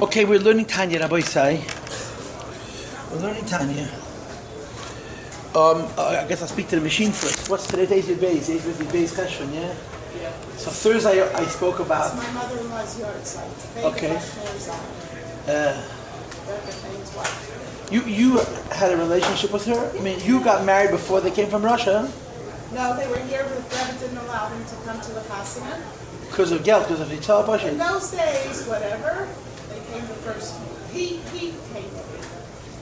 Okay, we're learning Tanya, Rabbi Say. We're learning Tanya. I guess I'll speak to the machine first. What's today's your base? Base question, yeah? Yeah. So Thursday I spoke about. That's my mother-in-law's yard site. Okay. Wife. You had a relationship with her? I mean, you got married before they came from Russia? No, they were here, but Rabbi didn't allow them to come to the Hasana. Because of guilt, because of the In those days, whatever, they came the first. He came.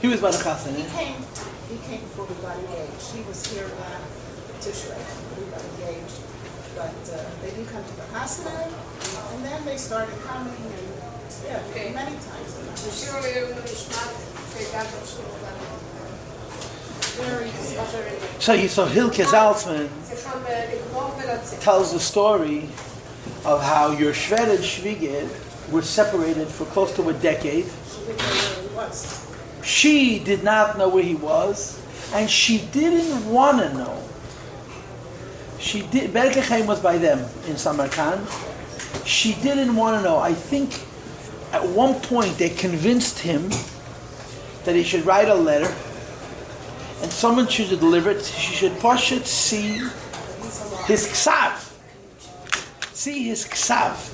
He was by the Hasana. He came before we got engaged. He was here in Tishrei. We got engaged. But they didn't come to the Hasana, and then they started coming, and many times. So Hilke Zaltzman tells the story of how your Shved and Shvigid were separated for close to a decade. She did not know where he was, and she didn't want to know. She did. Berkechem was by them in Samarkand. She didn't want to know. I think at one point they convinced him that he should write a letter, and someone should deliver it. She should push it, see his ksav. See his ksav.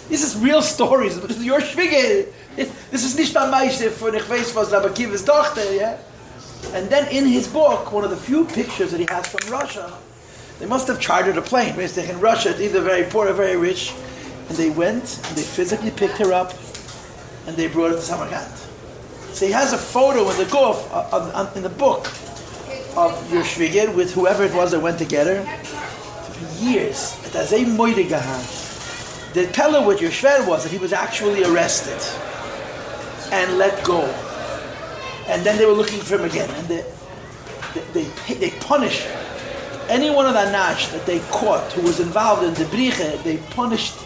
This is real stories. This is your shvige. This is nicht am meiste von ich weiß was Rabbi Kiva's Tochter, yeah? And then in his book, one of the few pictures that he has from Russia, they must have chartered a plane. In Russia, it's either very poor or very rich. And they went and they physically picked her up and they brought her to Samarkand. So he has a photo in the Guf, in the book of your shvigid with whoever it was that went together. For years, the pella with your shver was that he was actually arrested and let go. And then they were looking for him again. And they punished any one of the Nash that they caught who was involved in the Briche, they punished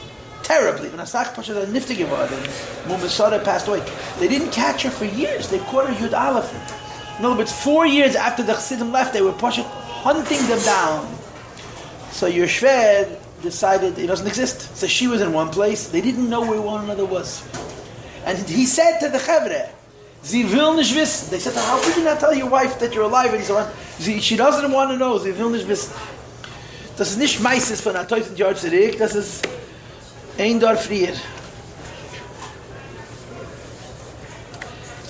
terribly. When Asach Pasha Nifte geworden, Mumasada passed away. They didn't catch her for years. They caught her Yud Aleph. In other words, 4 years after the Chassidim left, they were hunting them down. So your Shved decided it doesn't exist. So she was in one place. They didn't know where one another was. And he said to the Chevre, Sie will nicht wissen. They said, how could you not tell your wife that you're alive? And so on. She doesn't want to know. Sie will nicht wissen. Das ist nicht meistens von 1000 Jahren zurück. Das ist ein Jahr früher.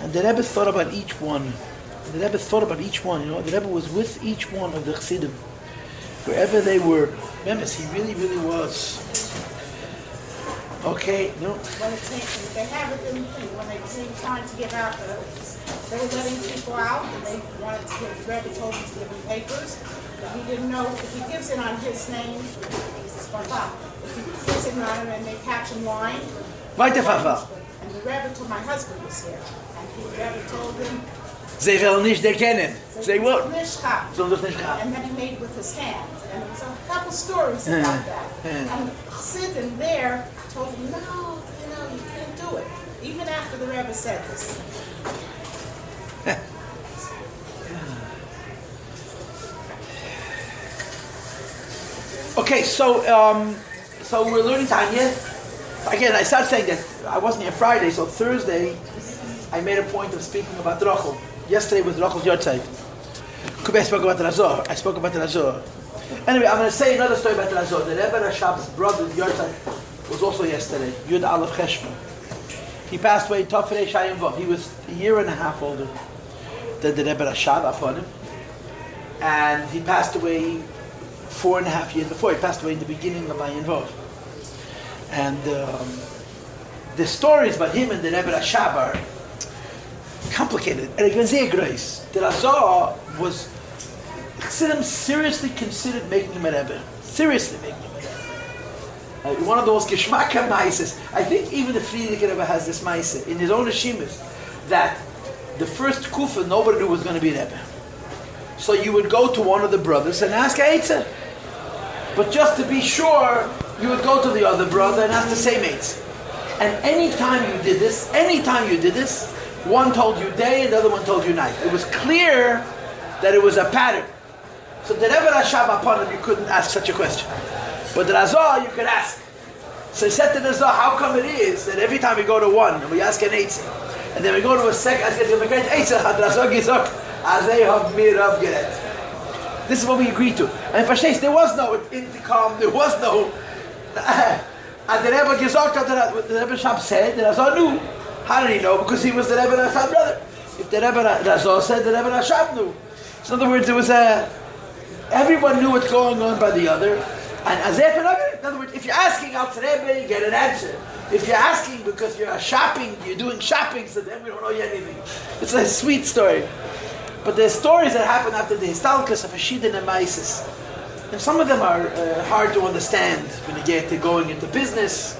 And the Rebbe thought about each one. The Rebbe thought about each one. You know, the Rebbe was with each one of the Chassidim. Wherever they were. Remember, he really, really was. Okay, no. When they have it in the thing, when they came time to give out they were letting people out, and they wanted to give, the Rebbe told them to give them papers, but he didn't know if he gives it on his name, it's Farfah. If he gives it on him and they catch him lying, Weiter, Farfah. And the Rebbe told my husband was here, and the Rebbe told him, Sie will nicht erkennen. Sie will. And then he made it with his hand. And there was a couple stories about that. And sitting there told him, no, you can't do it. Even after the Rebbe said this. Okay, so we're learning Tanya. Again, I started saying that I wasn't here Friday, so Thursday I made a point of speaking about Rachel. Yesterday was Rachel's Yortzeit. I spoke about the Razor. Anyway, I'm going to say another story about the Razor. The Rebbe Rashab's brother's Yortzeit was also yesterday, Yud Aleph Cheshvan. He passed away in Tafrei Shayim Vav. He was a year and a half older than the Rebbe Rashab upon him. And he passed away 4.5 years before. He passed away in the beginning of Ayin Vav. And the stories about him and the Rebbe Rashab are complicated. And again, sehr groß. The Razor was Chassidim seriously considered making him a Rebbe. Seriously making him a Rebbe. One of those Geschmacka Meises. I think even the Friedrich Rebbe has this Meise in his own Hashimis that the first Kufa nobody knew was going to be a Rebbe. So you would go to one of the brothers and ask Eitzah. But just to be sure, you would go to the other brother and ask the same Eitzah. And anytime you did this, one told you day and the other one told you night. It was clear that it was a pattern. So the Rebbe Rashab upon him, you couldn't ask such a question. But the Razor, you could ask. So he said to the Zohar, how come it is that every time we go to one and we ask an Eitzah, and then we go to a second, ask a great Eitzah, this is what we agreed to. And Fashes, there was no intercom, there was no. And the Rebbe Gezok, the Rebbe Shab said, the Razor knew. How did he know? Because he was the Rebbe Rashab brother. If the Rebbe Razor said, the Rebbe Rashab knew. So in other words, there was everyone knew what's going on by the other. And Azef and Rebbe, in other words, if you're asking out Rebbe, you get an answer. If you're asking because you're shopping, you're doing shopping, so then we don't know you anything. It's a sweet story. But there's stories that happen after the Histalkas of Hashidin and Maisis. And some of them are hard to understand when you get to going into business.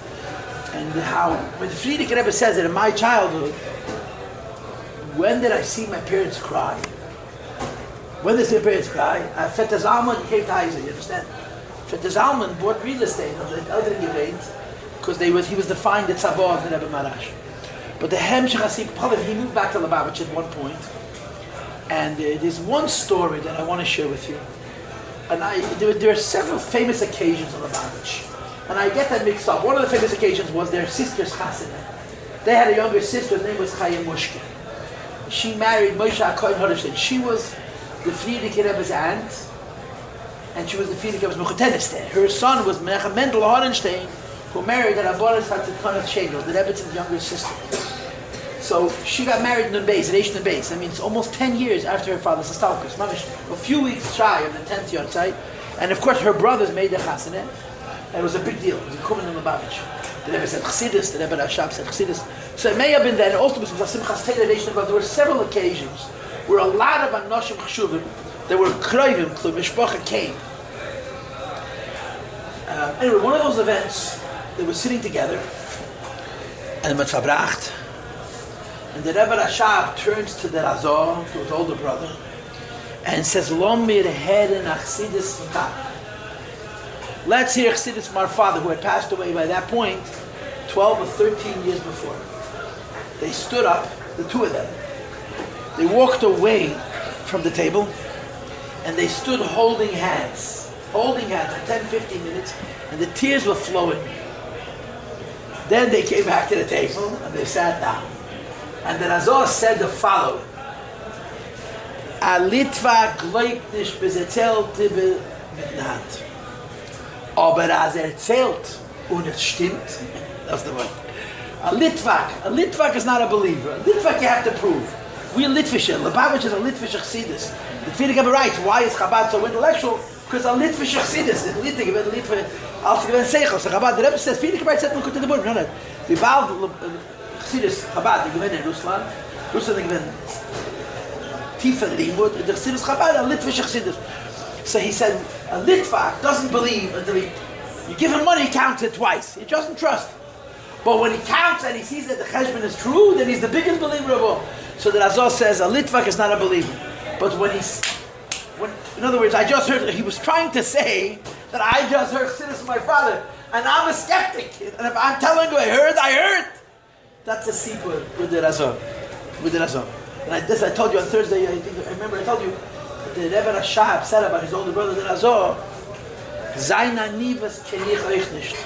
And how, when the Friedrich Rebbe says that in my childhood, when did I see my parents cry? When did my parents cry? Vetter Zalman came to Heiser, you understand? Vetter Zalman bought real estate on the elderly event because he was defined the tzavah of the Rebbe Marash. But the Hemshech Hasib Pavel, he moved back to Lubavitch at one point. And there's one story that I want to share with you. And there are several famous occasions on Lubavitch. And I get that mixed up. One of the famous occasions was their sister's chasana. They had a younger sister, her name was Chaya Mushkin. She married Moshe HaKohen Hodeshtin. She was the Friedrich Rebbe's aunt, and she was the Friedrich Rebbe's mechutenes there. Her son was Menachem Mendel Horenstein, who married the Rabbanis Hatzitkanat Shegel, the Rebbe's younger sister. So she got married in Nun Beis, at Eish Nun Beis. I mean, it's almost 10 years after her father's Stalkus. A few weeks shy of the 10th yahrzeit. And of course, her brothers made the chasana. And it was a big deal. It was a kumen in Lubavitch. The Rebbe said Chassidus, the Rebbe Rashab said Chassidus. So it may have been that, and also because there were several occasions where a lot of Anoshim Chshuvim, there were Kroivim, Mishpacha came. Anyway, one of those events, they were sitting together, and mit verbracht. And the Rebbe Rashab turns to the Razor, to his older brother, and says, Lo mir heden Chassidus v'tach. Let's hear Chassidus from our father, who had passed away by that point 12 or 13 years before. They stood up, the two of them. They walked away from the table, and they stood holding hands for 10, 15 minutes, and the tears were flowing. Then they came back to the table, and they sat down. And the Razor said the following. A Litva gleibt nicht, bis zählt mit Hand. Aber as zählt und es stimmt, that's the word. A Litvak is not a believer. A Litvak you have to prove. We are Litvisher. Lubavitch is a Litvisher Chassidus. The Friedrich Rebbe writes, why is Chabad so intellectual? Because a Litvisher Chassidus. Litva, als gewinnt Seichel. So Chabad, the Rebbe says, Friedrich Rebbe said, look at the board. No. We bald Chassidus, Chabad, they gewinnt in Russland. Russland, they gewinnt tiefer Limud. The Chassidus Chabad, a Litvisher Chassidus. So he said, a Litvak doesn't believe until you give him money, he counts it twice. He doesn't trust. But when he counts and he sees that the cheshbon is true, then he's the biggest believer of all. So the Razor says, a Litvak is not a believer. But in other words, I just heard, he was trying to say that I just heard Chassidus from my father, and I'm a skeptic. And if I'm telling you I heard. That's a sequel with the Razor. And I told you on Thursday, I remember I told you, the Rebbe Rashab said about his older brother, the Razor, Zaina nivas kenich euch nicht.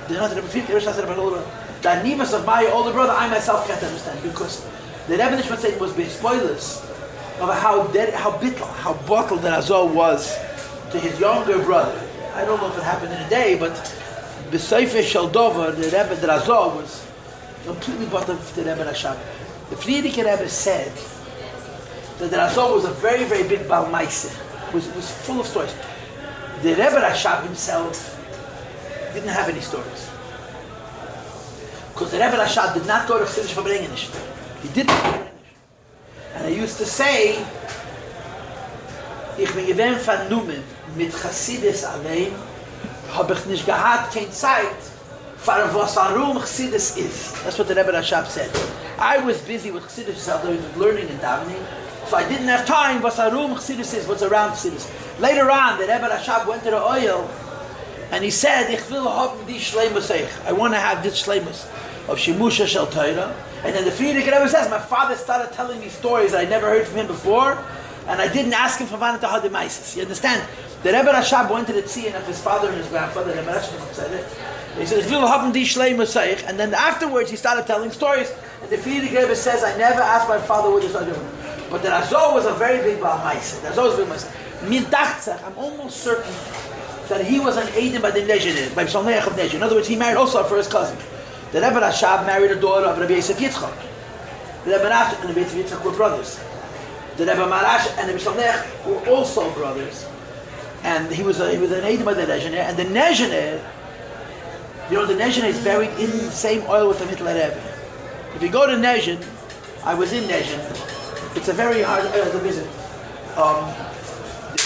The Rebbe said about older brother, the nivas of my older brother, I myself can't understand, because the Rebbe Nishmat said was being spoilers of how bottled the Razor was to his younger brother. I don't know if it happened in a day, but B'Seife Shaldover, the Razor was completely bottled to the Rebbe Rashab. The Friedrich Rebbe said that the Razor was a very, very big Baal Meiser. Was full of stories. The Rebbe Rashab himself didn't have any stories. Because the Rebbe Rashab did not go to Chassidus Verbringen. He didn't go to Verbringen. And he used to say, Ich bin gewähnt von Numen mit Chassidus allein, hab ich nicht gehad kein Zeit, für was warum Chassidus ist. That's what the Rebbe Rashab said. I was busy with Chassidus, learning and davening, so I didn't have time, what's arum Chassidus is, what's around Chassidus. Later on, the Rebbe Rashab went to the oil, and he said, Ich will haben die Shleimus eich. I want to have this Shleimus of Shemusha Shel Torah. And then the Friedrich Rebbe says, my father started telling me stories that I never heard from him before, and I didn't ask him for Vanata Hadimaisis. You understand? The Rebbe Rashab went to the tzion of his father and his grandfather, the Rebbe Rashab said it, He says, and then afterwards he started telling stories. And the Frierdiker Rebbe says, I never asked my father what he started doing. But the Razor was a very big Baal Maisa. The Razor was a big Maisa. I'm almost certain that he was an Eidim by the Nezhin, by Psalmech of Nezhin. In other words, he married also a first cousin. The Rebbe Rashab married a daughter of Rabbi Yosef Yitzchak. The Rebbe Nafta and Rabbi Yosef Yitzchak were brothers. The Rebbe Marash and Rabbi Psalmech were also brothers. And he was an Eidim by the Nezhin. And the Nezhin, you know, the Nezhin is buried in the same oil with the Mittler Rebbe. If you go to Nezhin, I was in Nezhin. It's a very hard oil to visit.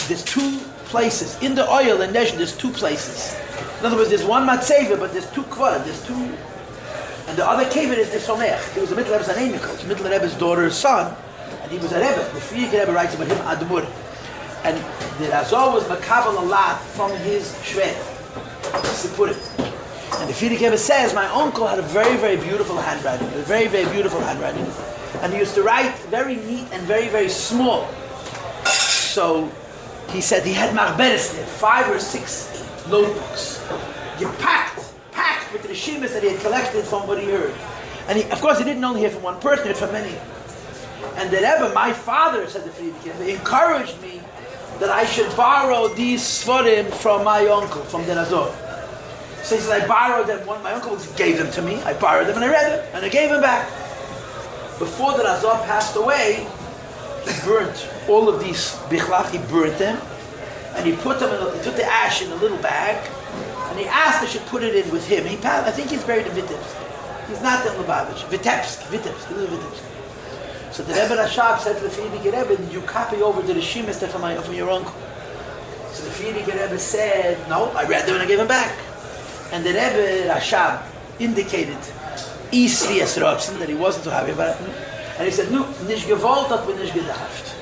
There's two places. In the oil in Nezhin, there's two places. In other words, there's one Matzeva, but there's two Kvarim. There's two. And the other cave is the Somech. He was the Mittler Rebbe's Anemikel. The Mittler Rebbe's daughter's son. And he was a Rebbe. The Frierdiker Rebbe writes about him, Admur. And the Razor was Makabal a lot from his Shved. To put it. And the Frierdiker Rebbe says, my uncle had a very, very beautiful handwriting. A very, very beautiful handwriting. And he used to write very neat and very, very small. So he said he had Machberes there, 5 or 6 notebooks. You packed with the Rishimas that he had collected from what he heard. And he, of course, he didn't only hear from one person, he heard from many. And the Rebbe, my father, said the Frierdiker Rebbe, encouraged me that I should borrow these Sforim from my uncle, from the Razor. So he said, I borrowed them. My uncle gave them to me. I borrowed them and I read them. And I gave them back. Before the Razor passed away, he burnt all of these bichlach. He burnt them. And he put them he took the ash in a little bag. And he asked I should put it in with him. I think he's buried in Vitebsk. He's not in Lubavitch. Vitebsk. He lives in Vitebsk. So the Rebbe Rashab said to the Frierdiker Rebbe, did you copy over to the Shemas from your uncle? So the Frierdiker Rebbe said, no, I read them and I gave them back. And the Rebbe Rashab indicated Isvias Rotzen, that he wasn't so happy about it. And he said, no, nish gewollt hat man nish gedacht.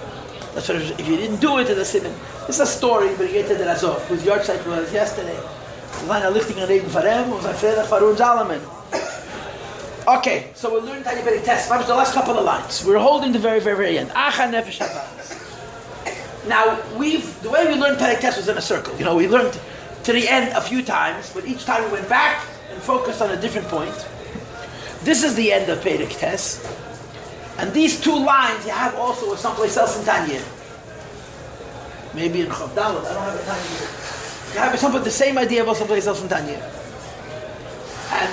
That's what it was, if you didn't do it, it's a story, but you get to the Razor, whose yard was yesterday. We waren lichting an Reden for him, und sein Freitag for uns alle. Okay, so we'll learn Tanya Perek Tes. That was the last couple of lines. We're holding the very, very, very end. Acha Nefesh Habayis. Now, the way we learned Perek Tes was in a circle. You know, we learned to the end a few times, but each time we went back and focused on a different point. This is the end of Perek Tes. And these 2 lines you have also someplace else in Tanya. Maybe in Chav Daled. I don't have a Tanya here. You have the same idea about someplace else in Tanya. And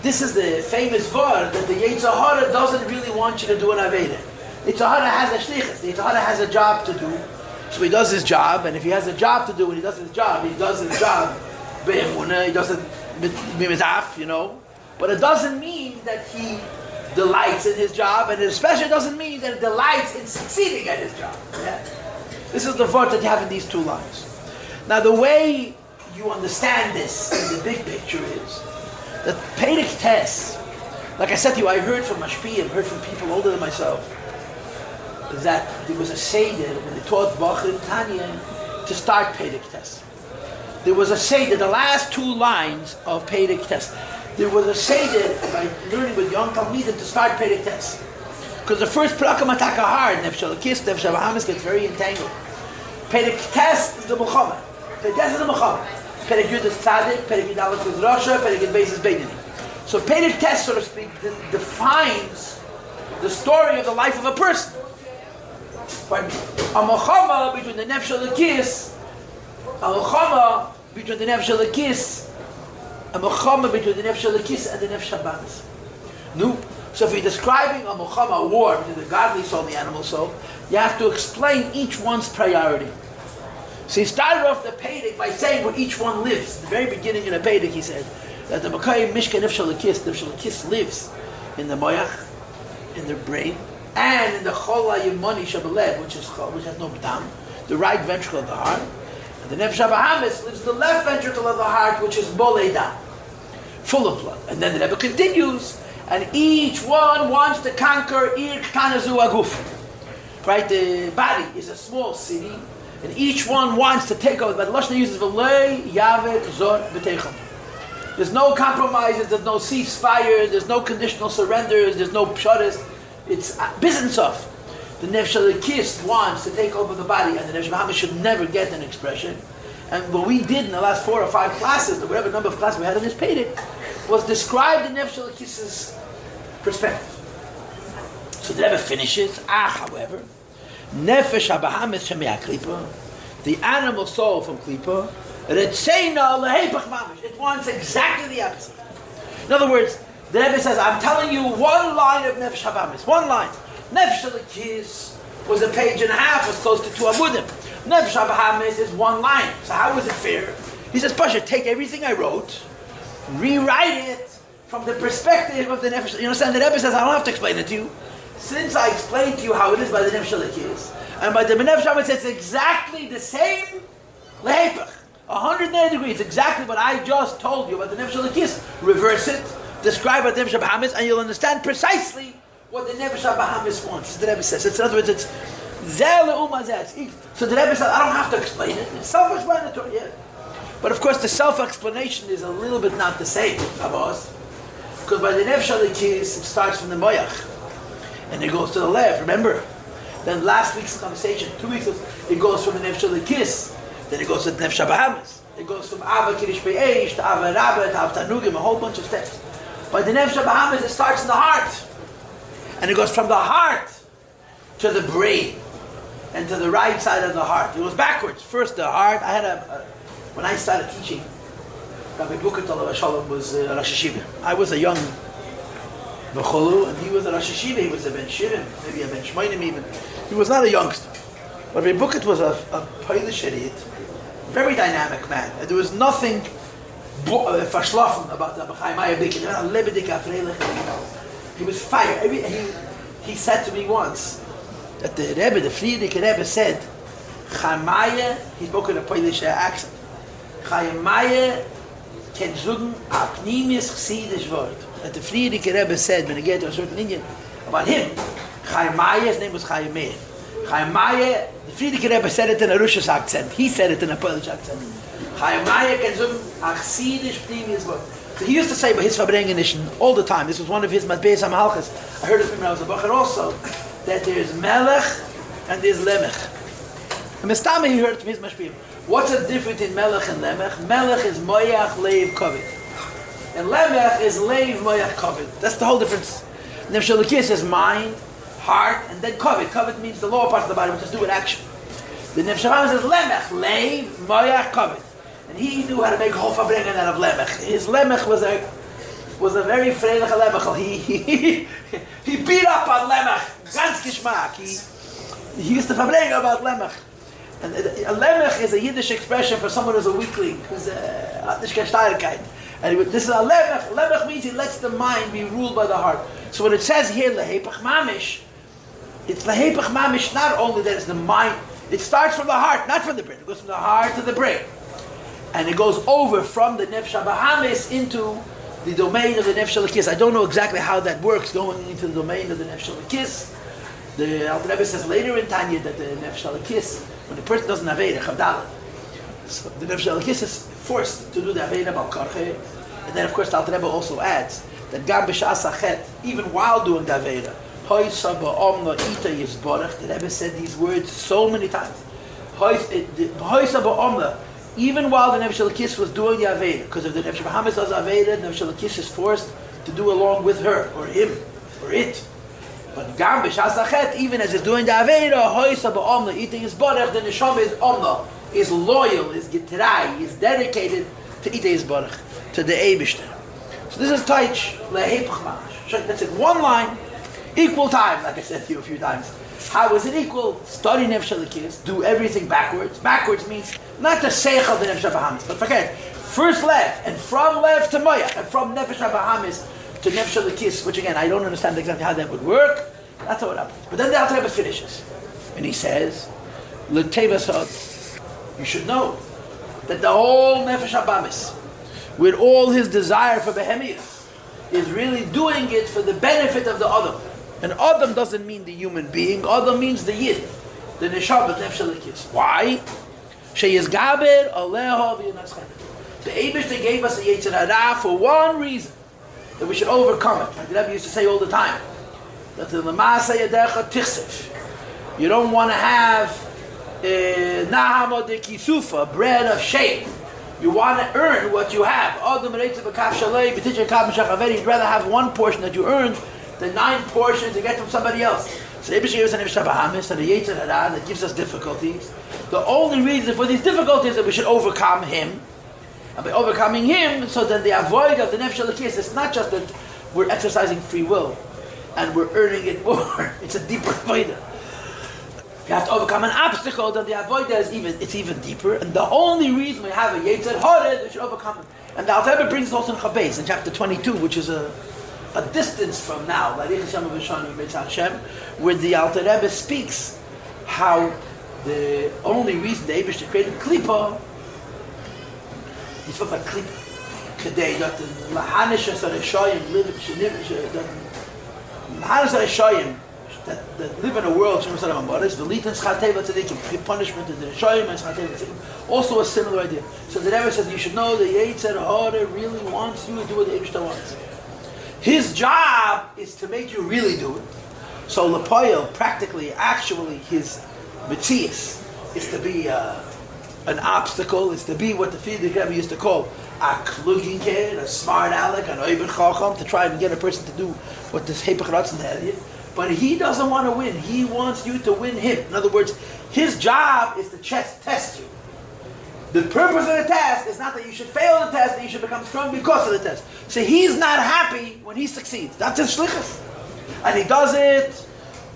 this is the famous word that the Yetzer Hara doesn't really want you to do an Aveda. The Yetzer Hara has a shlichus. The Yetzer Hara has a job to do. So he does his job, and if he has a job to do, when he does his job be'emunah, he does it b'mizaf, you know. But it doesn't mean that he delights in his job, and it especially doesn't mean that he delights in succeeding at his job. Yeah? This is the word that you have in these 2 lines. Now the way you understand this in the big picture is that Perek Tes, like I said to you, I heard from Mashpiyim, heard from people older than myself, that there was a Seder when they taught Bachar and Tanya to start Perek Tes. There was a Seder, the last 2 lines of Perek Tes. There was a Seder by learning with young Talmidim to start Perek Tes. Because the first Prakam Ataka hard, Nefesh Elokis, Nefesh Habayis gets very entangled. Perek Tes is the Muhammad. Perek Tes is the Muhammad. Perek Yud is Tzadik, Perek Yud Aleph is Rasha, Perek Yud Beis is Beinani. So Perek Tes, so to speak, defines the story of the life of a person. A Muhammad between the Nefesh Elokis, a Muhammad between the Nefesh Elokis, a Muhammad between the Nefesh Elokis and the Nefesh Habayis. No. So if you're describing a Muhammad, a war between the godly soul and the animal soul, you have to explain each one's priority. So he started off the Perek by saying where each one lives. At the very beginning of the Perek he said that the Makayim Mishka Nefesh Elokis lives in the Moyach, in the brain, and in the Chol HaYemoni Shabalev, which has no B'dam, the right ventricle of the heart. And the Nefesh Habayis lives in the left ventricle of the heart, which is Bolei Dam, full of blood. And then the Rebbe continues, and each one wants to conquer Ir Ktanazu Aguf. Right, the body is a small city, and each one wants to take over. But Lashon uses V'lei Yavet Zor B'teicham. There's no compromises, there's no ceasefire, there's no conditional surrenders, there's no pshadas. It's business of. The Nefesh Elokis wants to take over the body, and the Nefesh Habayis should never get an expression. And what we did in the last 4 or 5 classes, or whatever number of classes we had in this Pedic, was describe the Nefesh Elokis's perspective. So the Rebbe finishes, however, Nefesh HaBahamis Shemei HaKlipa, the animal soul from Klipa, Retzeina Lehepach Mamish, it wants exactly the opposite. In other words, the Rebbe says, I'm telling you one line of Nefesh HaBahamis, one line. Nefesh Elokis was a page and a half, was close to 2 amudim. Nefesh HaBahamis is one line. So how is it fair? He says, Pasha, take everything I wrote, rewrite it from the perspective of the Nefesh. You understand? The Rebbe says, I don't have to explain it to you. Since I explained to you how it is by the Nefesh Elokis, and by the Nefesh HaBahamis, it's exactly the same lehepach. 180 degrees, exactly what I just told you about the Nefesh Elokis. Reverse it, describe what the Nefesh HaBahamis, and you'll understand precisely what the Nefesh HaBahamis wants. The Rebbe says. In other words, it's Zeh le'uma zeh. So the Rebbe says, I don't have to explain it. It's self-explanatory, yeah. But of course, the self-explanation is a little bit not the same, Avos. Because by the Nefesh Elokis, it starts from the Moyach. And it goes to the left, remember? Then last week's conversation, 2 weeks ago, it goes from the Nefesh Elokis. Then it goes to the Nefesh HaBahamis. It goes from Ava Kirish Be'esh to Ava Rabba to Av Tanugim, a whole bunch of steps. By the Nefesh HaBahamis, it starts in the heart. And it goes from the heart to the brain. And to the right side of the heart. It was backwards. First the heart. I had when I started teaching, Rabbi Bukatal Shalom was Rosh Hashiva. I was a young V'cholu, and he was a Rosh Hashiva. He was a Ben Shivim, maybe a Ben Shmoinim even. He was not a youngster. Rabbi Bukat was a Polish idiot, very dynamic man. And there was nothing verschlafen about the B'chaimaya Bikin. He was fire. He said to me once that the Rebbe, the Friedrich Rebbe said, Chaimaya, he spoke in a Polish accent, Chaimaya can zugen a pnimis chsidish word. That the Friedrich Rebbe said when he get to a certain Indian about him, Chaimaya, his name was Chaim Meir. Chaimaya, the Friedrich Rebbe said it in a Russian accent. He said it in a Polish accent. Chaimaya can zugen a chsidish pnimis word. So he used to say by his Fabrengenischen all the time, this was one of his Matbeis HaMalchus, I heard it from when I was a Bacher also, that there's Melech and there's Lemech. And Mestama he heard from his Mashpim. What's the difference in Melech and Lemech? Melech is Moyach, Leiv, Kovid. And Lemech is Leiv, Moyach, Kovid. That's the whole difference. Nefesh Elokis is mind, heart, and then Kovid. Kovid means the lower part of the body, which has to do with action. The Nefesh HaBahamis says Lemech, Leiv, Moyach, Kovid. And he knew how to make whole Fabrengen out of Lemech. His Lemech was a very freilich Lemech. He beat up on Lemech. Ganz Geschmack. He used to Fabrengen about Lemech. And a Lemech is a Yiddish expression for someone who's a weakling, who's nicht kein Steirigkeit. And this is a Lemech. Lemech means he lets the mind be ruled by the heart. So when it says here Lehepach Mamish, it's Lehepach Mamish not only that it's the mind, it starts from the heart, not from the brain. It goes from the heart to the brain. And it goes over from the Nefesh HaBahamis into the domain of the Nefesh Elokis. I don't know exactly how that works, going into the domain of the Nefesh Elokis. The Alter Rebbe says later in Tanya that the Nefesh Elokis, when the person doesn't have Aveda, Chavdalah, so the Nefesh Elokis is forced to do the Aveda Bal Karche. And then of course the Alter Rebbe also adds that Gam B'Shas HaChet, even while doing the Aveda, Hoysa Ba'omna Ita Yizborach, the Rebbe said these words so many times. Hoysa Ba'omna, even while the Nefesh Elokis was doing the Aveda, because if the Nefesh HaBahamis does Aveda, the Nefesh Elokis is forced to do along with her, or him, or it. But Gam B'Shas HaChet, even as it's doing the Aveda, Hoysa Ba'omna, Ita Yizborach, the Neshama is Omna, is loyal, is Gitrai, is dedicated to Ita Yizborach, to the Eibishter. So this is Taich, Lehepach Mamish. That's it, one line, equal time, like I said to you a few times. How is it equal? Study Nefesh Elokis, do everything backwards. Backwards means not the Seichel the Nefesh HaBahamis, but forget, first left, and from left to Moyach, and from Nefesh HaBahamis to Nefesh Elokis, which again, I don't understand exactly how that would work. That's how it happens. But then the Alter Rebbe finishes, and he says, L'tevasod, you should know that the whole Nefesh HaBahamis, with all his desire for Behemiyah, is really doing it for the benefit of the Adam. And Adam doesn't mean the human being, Adam means the Yid, the Neshama, Nefesh Elokis. Why? Sheyizgaber Aleha v'Yinaschem. The Eibishter gave us a Yetzer Hara for one reason, that we should overcome it. Like the Rebbe used to say all the time, that the Lamasa Yadecha Tichsef. You don't want to have Nahama de kisufa, bread of shame. You want to earn what you have. You'd rather have one portion that you earned than 9 portions to get from somebody else. So Eibishter gives an Bahamis and a Yetzer Hara that gives us difficulties. The only reason for these difficulties is that we should overcome him. And by overcoming him, so then the avoid of the Nefesh Elokis, it's not just that we're exercising free will and we're earning it more. It's a deeper avoid. You have to overcome an obstacle, then the avoid it's even deeper. And the only reason we have a Yetzer Hara, we should overcome it. And the Alter Rebbe brings it also in Chabez, in chapter 22, which is a distance from now, where the Alter Rebbe speaks how the only reason the Eibishter created Klippa, he spoke about Klippa, today that the Lahanish HaReshoyim that live in a world, punishment in the Reshoyim and also a similar idea. So the Rebbe says you should know the Yetzer Hara really wants you to do what the Eibishter wants. His job is to make you really do it. So Paltiel, practically, actually, his mitzias is to be an obstacle, is to be what the Friedrich Rebbe used to call a klugin kid, a smart aleck, an oiber chacham, to try and get a person to do what this hepech ratzon had. But he doesn't want to win. He wants you to win him. In other words, his job is to test you. The purpose of the test is not that you should fail the test, that you should become strong because of the test. So he's not happy when he succeeds. That's his shlichus. And he does it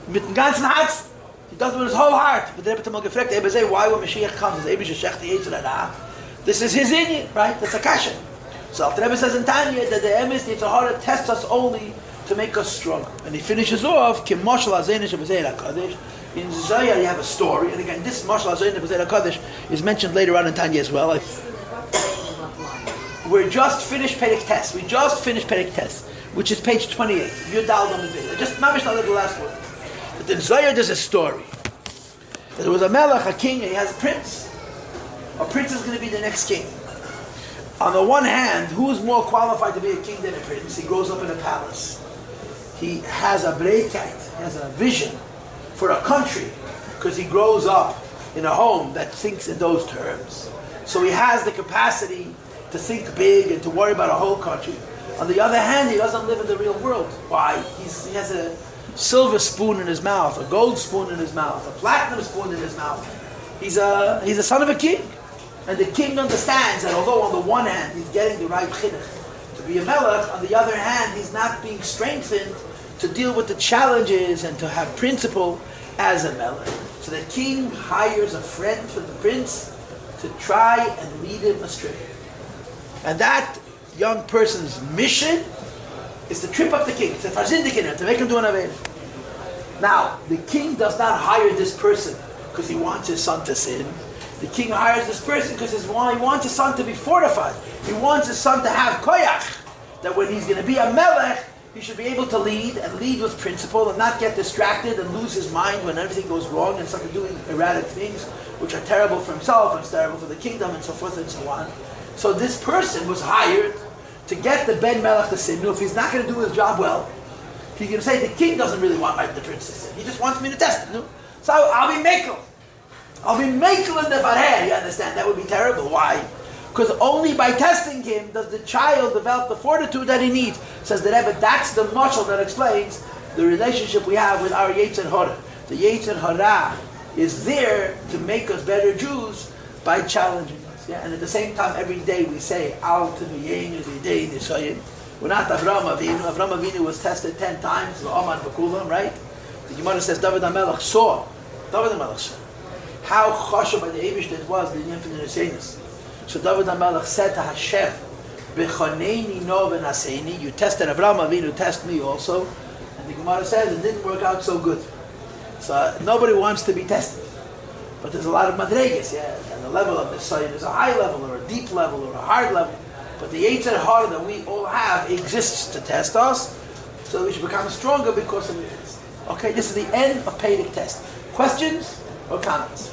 mit dem ganzen Herz. He does it with his whole heart. But the Rebbe Tamal gefragt, the Rebbe say, why when Mashiach comes, the Rebbe shech the Yetzer Hara? This is his inyan, right? That's a kasha. So the Rebbe says in Tanya that the emes, the Yetzer Hara tests us only to make us stronger. And he finishes off, Kim Moshel Hazeinish B'Zeir HaKadosh. In Zayar you have a story, and again this Moshel Hazeinish B'Zeir HaKadosh is mentioned later on in Tanya as well. We're just finished Perek Tes. We just finished Perek Tes, which is page 28. Yudal Dom B'Zeir. Just mamish not the last one. But in Zayar there's a story. There was a melech, a king, and he has a prince. A prince is going to be the next king. On the one hand, who is more qualified to be a king than a prince? He grows up in a palace. He has a breitkeit, he has a vision for a country, because he grows up in a home that thinks in those terms. So he has the capacity to think big and to worry about a whole country. On the other hand, he doesn't live in the real world. Why? He has a silver spoon in his mouth, a gold spoon in his mouth, a platinum spoon in his mouth. He's a son of a king. And the king understands that although on the one hand he's getting the right chinuch to be a melech, on the other hand he's not being strengthened to deal with the challenges and to have principle as a melech. So the king hires a friend for the prince to try and lead him astray. And that young person's mission is to trip up the king, to farzindikin, to make him do an aveda. Now, the king does not hire this person because he wants his son to sin. The king hires this person because he wants his son to be fortified. He wants his son to have koyach, that when he's going to be a melech, he should be able to lead and lead with principle and not get distracted and lose his mind when everything goes wrong and start doing erratic things which are terrible for himself and it's terrible for the kingdom and so forth and so on. So this person was hired to get the Ben Melech to sin. If he's not going to do his job well, he's going to say the king doesn't really want the prince to sin. He just wants me to test him. So I'll be mekel. I'll be mekel in the farher. You understand? That would be terrible. Why? Because only by testing him does the child develop the fortitude that he needs. Says the Rebbe, that's the mashal that explains the relationship we have with our Yetzer Hara. The Yetzer Hara is there to make us better Jews by challenging us. Yeah? And at the same time, every day we say, Al Tevyein Yedei Nisayin. We're not Avraham Avinu. Avraham Avinu was tested 10 times, right? The Gemara says David HaMelech saw how chashuv by the Eibush that was the infinite Nisaynus. So David HaMelech said to Hashem, B'choneini no v'naseini, you tested Avraham Avinu, test me also. And the Gemara says it didn't work out so good. So nobody wants to be tested. But there's a lot of madregas, yeah. And the level of the Nisayin is a high level, or a deep level, or a hard level. But the Yetzer Hara that we all have exists to test us, so we should become stronger because of it. Okay, this is the end of Perek Tes. Questions or comments?